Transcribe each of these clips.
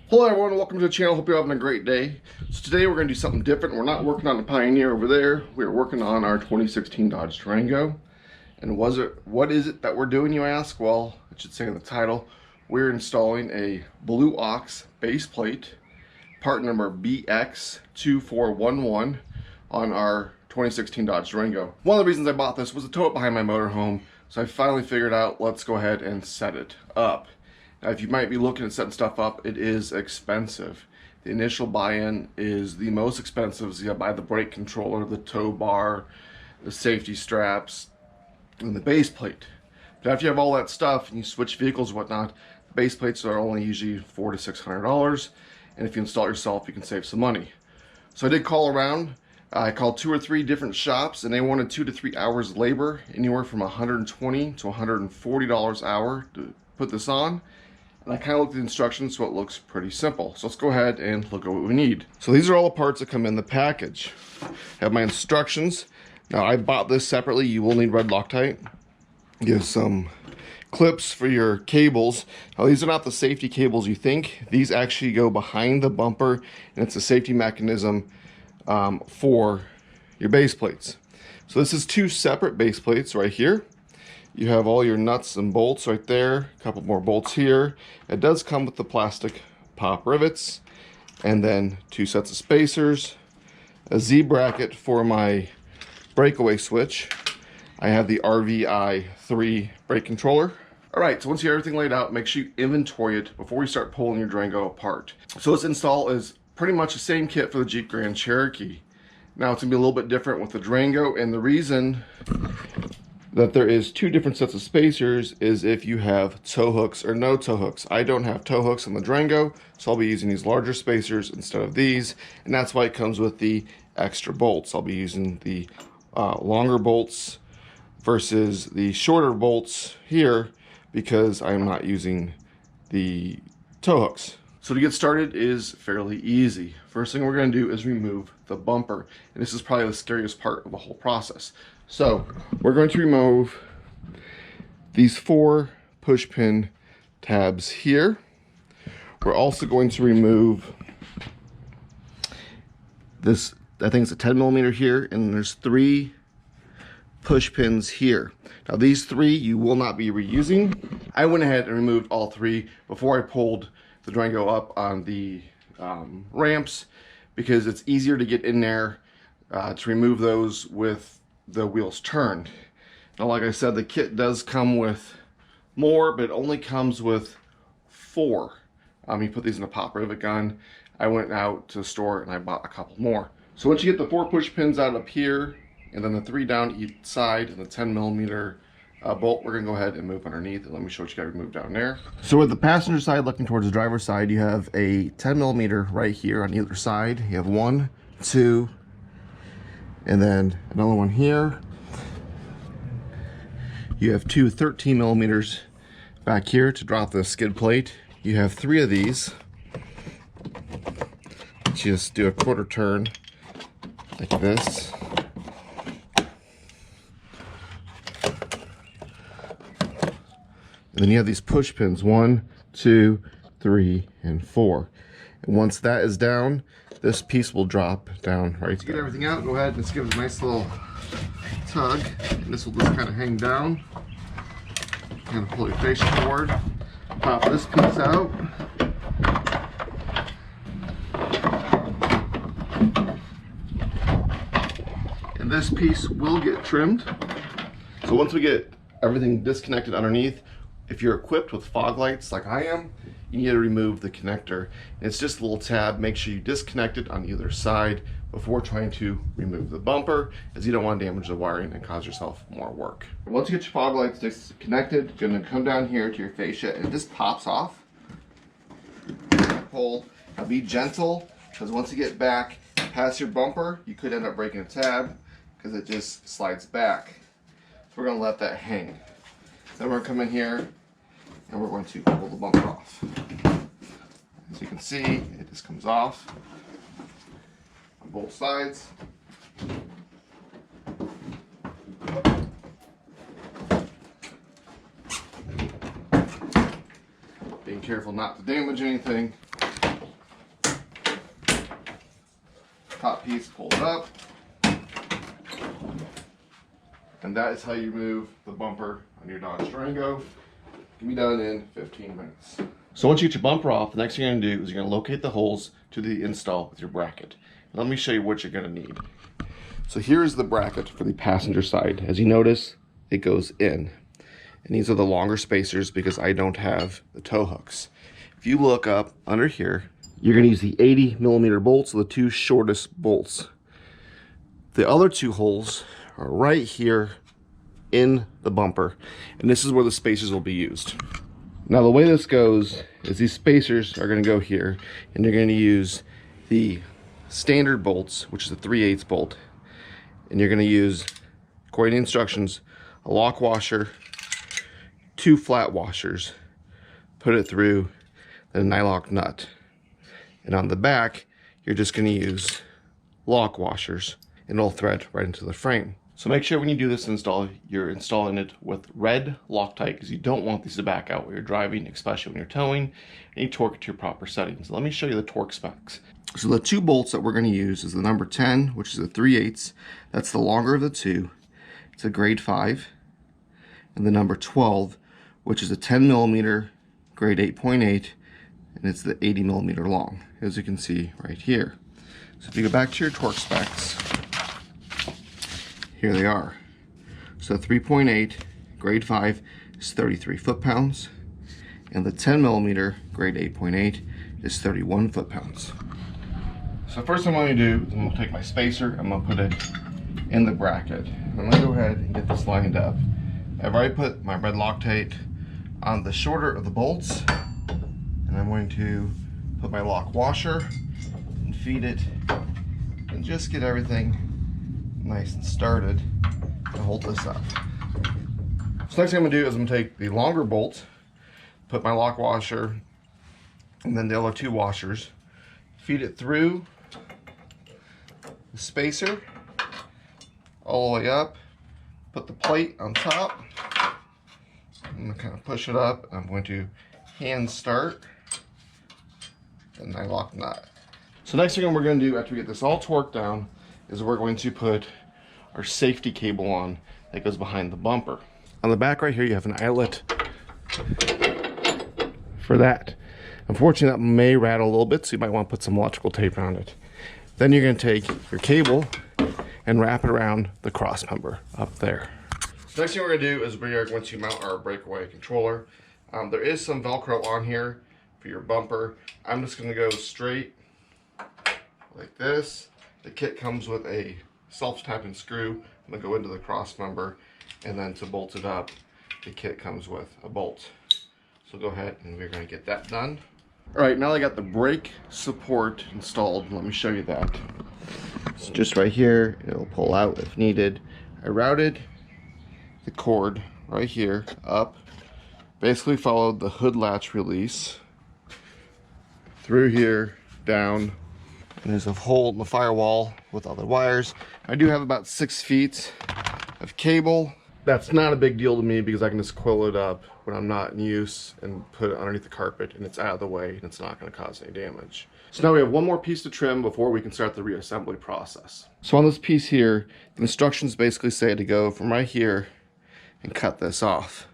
Hello everyone, welcome to the channel. Hope you're having a great day. So today we're going to do something different. We're not working on the Pioneer over there. We're working on our 2016 Dodge Durango. And what is it that we're doing, you ask? Well, it should say in the title. We're installing a Blue Ox base plate, part number BX2411, on our 2016 Dodge Durango. One of the reasons I bought this was to tow it behind my motorhome. So I finally figured out, let's go ahead and set it up. Now, if you might be looking at setting stuff up, it is expensive. The initial buy-in is the most expensive. So you gotta buy the brake controller, the tow bar, the safety straps, and the base plate. But after you have all that stuff and you switch vehicles and whatnot, the base plates are only usually $400 to $600. And if you install it yourself, you can save some money. So I did call around. I called 2 or 3 different shops, and they wanted 2 to 3 hours labor, anywhere from $120 to $140 an hour to put this on. And I kind of looked at the instructions, so it looks pretty simple. So let's go ahead and look at what we need. So these are all the parts that come in the package. I have my instructions. Now I bought this separately. You will need red Loctite. You have some clips for your cables. Now these are not the safety cables you think. These actually go behind the bumper, and it's a safety mechanism for your base plates. So this is 2 separate base plates right here. You have all your nuts and bolts right there, a couple more bolts here. It does come with the plastic pop rivets, and then 2 sets of spacers, a Z bracket for my breakaway switch. I have the RVI 3 brake controller. All right, so once you have everything laid out, make sure you inventory it before you start pulling your Durango apart. So this install is pretty much the same kit for the Jeep Grand Cherokee. Now it's gonna be a little bit different with the Durango, and the reason that there is 2 different sets of spacers is if you have tow hooks or no tow hooks. I don't have tow hooks on the Durango, so I'll be using these larger spacers instead of these, and that's why it comes with the extra bolts. I'll be using the longer bolts versus the shorter bolts here because I'm not using the tow hooks. So to get started is fairly easy. First thing we're going to do is remove the bumper, and this is probably the scariest part of the whole process. So we're going to remove these 4 push pin tabs here. We're also going to remove this, I think it's a 10 millimeter here, and there's 3 push pins here. Now these 3 you will not be reusing. I went ahead and removed all 3 before I pulled the Durango up on the ramps, because it's easier to get in there to remove those with the wheels turned. Now, like I said, the kit does come with more, but it only comes with 4. You put these in a pop rivet gun. I went out to the store and I bought a couple more. So once you get the 4 push pins out up here, and then the 3 down each side, and the 10 millimeter bolt, we're gonna go ahead and move underneath, and let me show what you gotta remove down there. So with the passenger side looking towards the driver's side, you have a 10 millimeter right here on either side. You have 1, 2, and then another one here. You have 2 13 millimeters back here to drop the skid plate. You have 3 of these. Just do a quarter turn like this. And then you have these push pins, 1, 2, 3, and 4. And once that is down, this piece will drop down right. To get everything out, go ahead and just give it a nice little tug, and this will just kind of hang down. Kind of pull your fascia forward, pop this piece out. And this piece will get trimmed. So once we get everything disconnected underneath, if you're equipped with fog lights like I am, you need to remove the connector. It's just a little tab. Make sure you disconnect it on either side before trying to remove the bumper, as you don't want to damage the wiring and cause yourself more work. Once you get your fog lights disconnected, you're going to come down here to your fascia, and it just pops off. Pull. Now be gentle, because once you get back past your bumper, you could end up breaking a tab because it just slides back. So we're going to let that hang. Then we're going to come in here and we're going to pull the bumper off. As you can see, it just comes off on both sides. Being careful not to damage anything. top piece, pull it up. And that is how you remove the bumper on your Dodge Durango. It can be done in 15 minutes. So once you get your bumper off, the next thing you're going to do is you're going to locate the holes to the install with your bracket. And let me show you what you're going to need. So here is the bracket for the passenger side. As you notice, it goes in. And these are the longer spacers because I don't have the tow hooks. If you look up under here, you're going to use the 80mm bolts, the two shortest bolts. The other two holes are right here in the bumper, and this is where the spacers will be used. Now the way this goes is these spacers are going to go here, and you're going to use the standard bolts, which is a 3/8 bolt, and you're going to use, according to instructions, a lock washer, 2 flat washers, put it through, then a nylock nut. And on the back, you're just going to use lock washers, and it'll thread right into the frame. So make sure when you do this install, you're installing it with red Loctite, because you don't want these to back out while you're driving, especially when you're towing, and you torque it to your proper settings. Let me show you the torque specs. So the 2 bolts that we're going to use is the number 10, which is a 3/8. That's the longer of the 2. It's a grade 5. And the number 12, which is a 10mm grade 8.8, and it's the 80mm long, as you can see right here. So if you go back to your torque specs, here they are. So 3.8 grade 5 is 33 foot-pounds, and the 10mm grade 8.8 is 31 foot-pounds. So first thing I'm going to do is I'm going to take my spacer, I'm going to put it in the bracket. I'm going to go ahead and get this lined up. I've already put my red Loctite on the shorter of the bolts, and I'm going to put my lock washer and feed it and just get everything nice and started to hold this up. So next thing I'm going to do is I'm going to take the longer bolt, put my lock washer and then the other 2 washers, feed it through the spacer all the way up, put the plate on top. I'm going to kind of push it up. I'm going to hand start and nylock nut. So next thing we're going to do after we get this all torqued down is we're going to put our safety cable on that goes behind the bumper. On the back right here you have an eyelet for that. Unfortunately that may rattle a little bit, so you might want to put some electrical tape around it. Then you're going to take your cable and wrap it around the cross member up there. So next thing we're going to do is we are going to mount our Breakaway controller. There is some Velcro on here for your bumper. I'm just going to go straight like this. The kit comes with a self-tapping screw. I'm going to go into the cross member, and then to bolt it up, the kit comes with a bolt. So go ahead and we're going to get that done. Alright, now I got the brake support installed. Let me show you that. It's just right here. It'll pull out if needed. I routed the cord right here up. Basically followed the hood latch release through here, down. And there's a hole in the firewall with all the wires. I do have about 6 feet of cable. That's not a big deal to me because I can just coil it up when I'm not in use and put it underneath the carpet, and it's out of the way and it's not going to cause any damage. So now we have one more piece to trim before we can start the reassembly process. So on this piece here, the instructions basically say to go from right here and cut this off.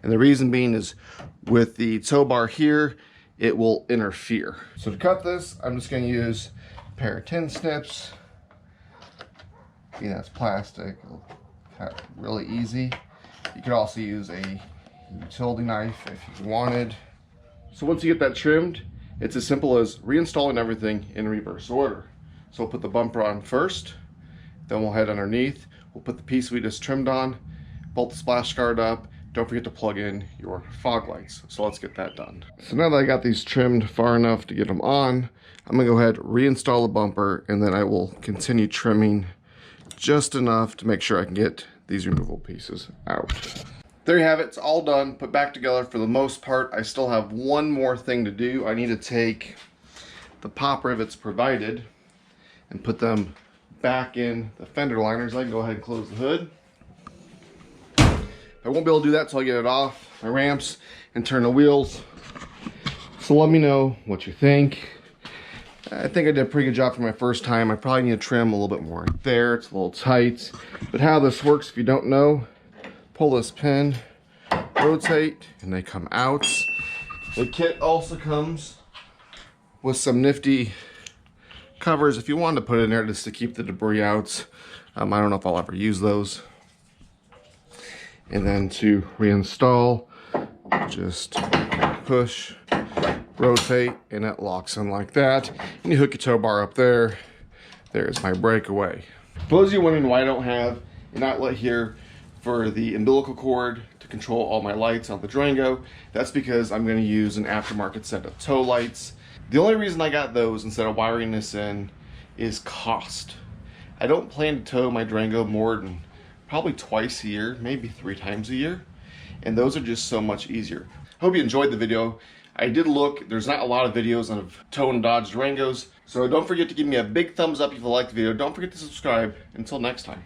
And the reason being is with the tow bar here, it will interfere. So to cut this, I'm just going to use a pair of tin snips. That's plastic. It'll cut really easy. You could also use a utility knife if you wanted. So once you get that trimmed, it's as simple as reinstalling everything in reverse order. So we'll put the bumper on first, then we'll head underneath. We'll put the piece we just trimmed on, bolt the splash guard up. Don't forget to plug in your fog lights. So let's get that done. So now that I got these trimmed far enough to get them on, I'm gonna go ahead, reinstall the bumper, and then I will continue trimming just enough to make sure I can get these removable pieces out. There you have it, it's all done, put back together for the most part. I still have one more thing to do. I need to take the pop rivets provided and put them back in the fender liners. I can go ahead and close the hood. I won't be able to do that until I get it off my ramps and turn the wheels. So let me know what you think. I think I did a pretty good job for my first time. I probably need to trim a little bit more right there. It's a little tight. But how this works, if you don't know, pull this pin, rotate, and they come out. The kit also comes with some nifty covers if you wanted to put it in there just to keep the debris out. I don't know if I'll ever use those. And then to reinstall, just push, rotate, and it locks in like that. And you hook your tow bar up there. There's my Breakaway. For those of you wondering why I don't have an outlet here for the umbilical cord to control all my lights on the Durango, that's because I'm going to use an aftermarket set of tow lights. The only reason I got those instead of wiring this in is cost. I don't plan to tow my Durango more than probably twice a year, maybe 3 times a year, and those are just so much easier. Hope you enjoyed the video. I did look, there's not a lot of videos of towing Dodge Durangos, so don't forget to give me a big thumbs up if you liked the video. Don't forget to subscribe. Until next time.